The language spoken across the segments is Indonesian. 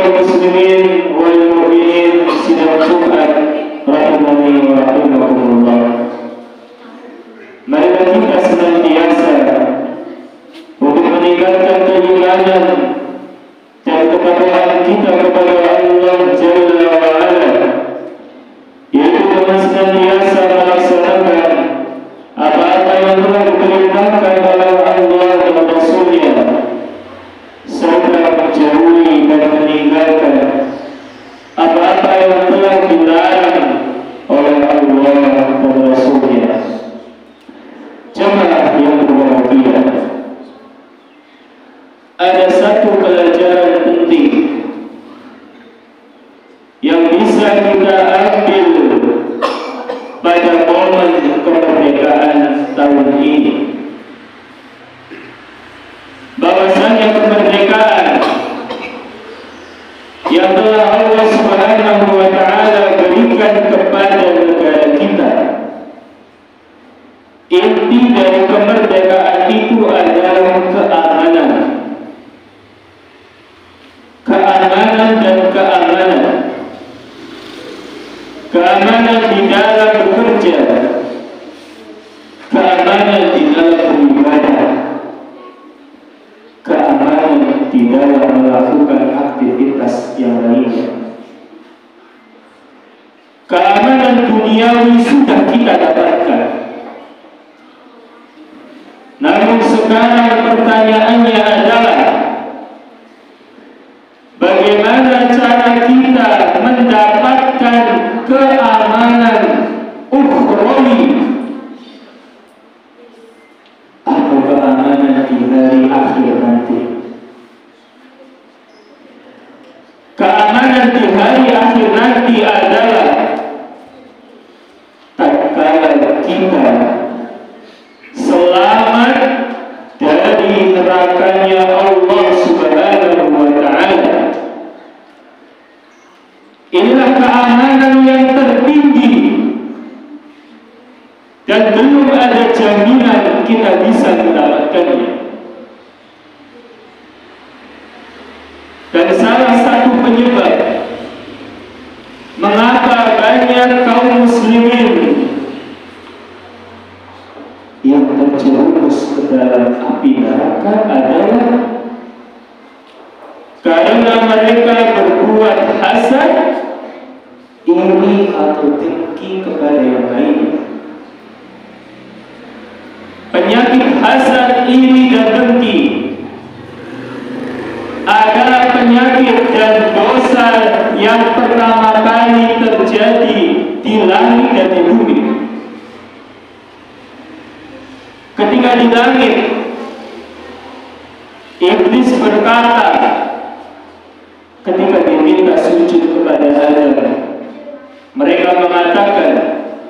kaum muslimin wal mu'minin sidang Jumat rahimani wa rahimakumullah. Marilah kita senantiasa untuk meningkatkan keimanan dan ketakwaan kita kepada Allah Jalla wa Ala, yaitu dengan senantiasa melaksanakan apa-apa yang telah diperintahkan oleh Allah dan Rasul-Nya, serta menjauhi dan meninggalkan apa-apa yang telah dilarang oleh Allah dan Rasul-Nya. Jemaah yang berbahagia, ada satu pelajaran penting yang bisa kita ambil pada momen kemerdekaan tahun ini, bahwasanya kemerdekaan yang telah Allah Subhanahu wa Ta'ala berikan kepada negara kita, inti dari kemerdekaan itu adalah keamanan. Keamanan dan keamanan. Keamanan di dalam bekerja, keamanan di dalam beribadah, keamanan di dalam melakukan aktivitas yang lainnya. Keamanan duniawi sudah kita dapatkan. Namun sekarang pertanyaannya adalah, bagaimana cara kita mendapatkan keamanan ukhrawi atau keamanan di hari akhir nanti. Keamanan di hari akhir nanti adalah tatkala kita selamat dari nerakanya Allah Subhanahu wa Ta'ala. Inilah keamanan yang tertinggi dan belum ada jaminan kita bisa mendapatkannya. Dan salah satu penyebab mengapa banyak kaum muslimin yang terjerumus ke dalam api neraka adalah karena mereka berbuat hasad, iri atau dengki kepada yang lainnya. Penyakit hasad, iri dan dengki adalah penyakit dan dosa yang pertama kali terjadi di langit dan di bumi. Ketika di langit, iblis berkata ketika diminta sujud kepada Adam, mereka mengatakan,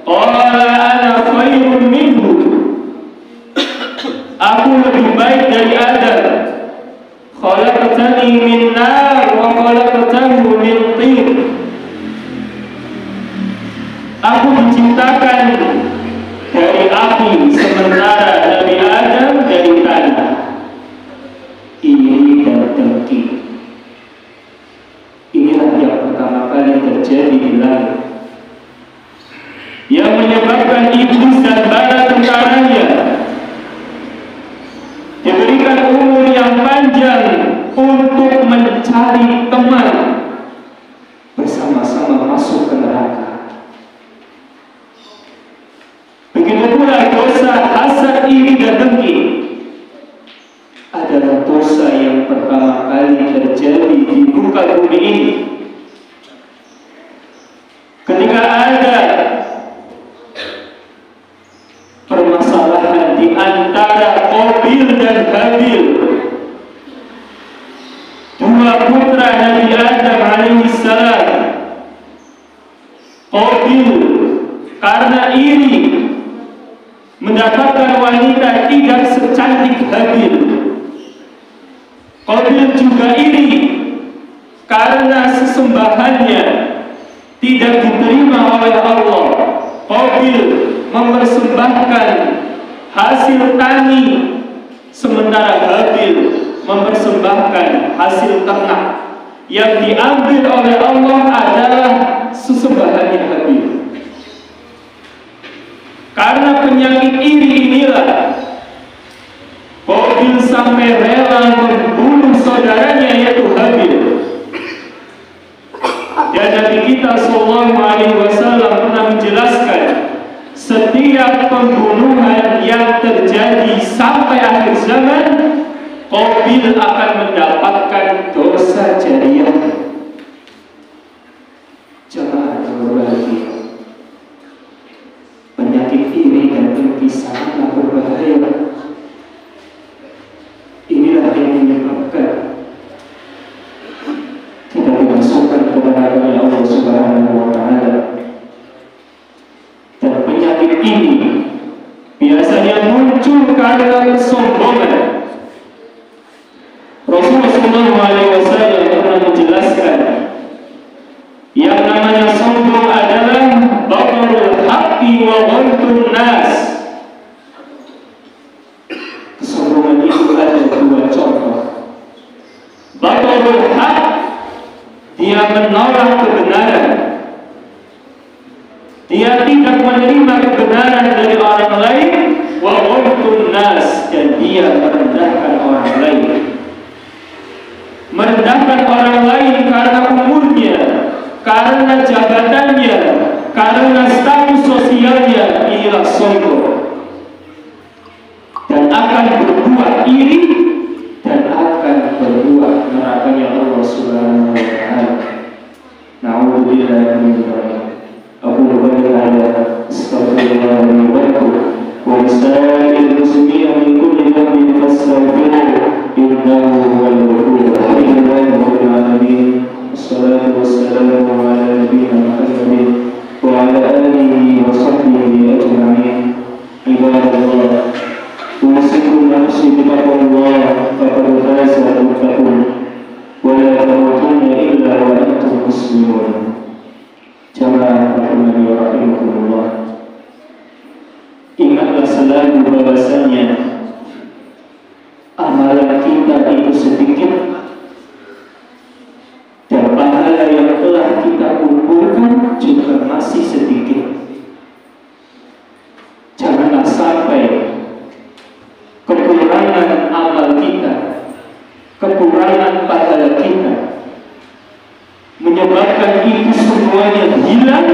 qala ana khairun minhu, aku lebih baik dari Adam, khalaqtani min nar wa khalaqtahu min tin, aku diciptakan dari api sementara Nabi Adam dari tanah. Iri dan dengki, inilah yang pertama kali terjadi di langit, yang menyebabkan iblis dan bala tentaranya diberikan umur yang panjang untuk mencari teman bersama-sama masuk ke neraka. Begitu pula dosa hasad, iri dan dengki adalah dosa yang pertama kali terjadi di muka bumi ini. Ketika ada permasalahan di antara Qabil dan Habil, dua putra Nabi Adam alaihissalam. Qabil karena iri mendapatkan wanita tidak secantik Habil. Qabil juga iri karena sesembahannya tidak diterima oleh Allah. Qabil mempersembahkan hasil tani, sementara Habil mempersembahkan hasil ternak. yang diambil oleh Allah adalah sesembahannya Habil. Karena penyakit iri inilah Qabil sampai rela membunuh saudaranya yaitu Habil. Dan Nabi kita Sallallahu Alaihi Wasallam pernah menjelaskan, setiap pembunuhan yang terjadi sampai akhir zaman, Qabil akan mendapatkan dosa jariah. Jemaah yang berbahagia, penyakit iri dan dengki sangat berbahaya. Inilah yang menyebabkan kita dimasukkan ke neraka Allah Subhanahu wa Ta'ala. Dan penyakit ini biasanya muncul karena kesombongan. Rasulullah SAW pernah menjelaskan, yang namanya sombong adalah batrul haqqi wa ghamtun nas. Kesombongan itu ada dua contoh. Batrul haqq, dia menolak kebenaran, dia tidak menerima kebenaran dari orang lain. Wa ghamtun nas, dan dia merendahkan orang lain. Merendahkan orang lain karena umurnya, karena jabatannya, karena status sosialnya, inilah sombong. Dan akan berbuat iri, dan akan berbuat nerakanya Allah Subhanahu wa Ta'ala. Na'udzubillah min dzalik. Aku berdoa astaghfirullah li wa lakum wa lisa'il muslimin min kulli dhanbin fastaghfiruhu innahu huwal ghafurur rahim. Rabbil alamin. Wassalatu wassalamu ala nabiyyina Muhammadin wa ala alihi wa sahbihi ajma'in. Ibadallah, usikum nafsi bittaqwallah faqad faza al-muttaqun wa la tamutunna illa wa antum muslimun. Jamaah rahimani wa rahimakumullah, ingatlah selalu bahwasanya amalan kita itu sedikit dan pahala yang telah kita kumpulkan juga masih sedikit. Janganlah sampai kekurangan amal kita, kekurangan pahala kita menyebabkan itu semuanya hilang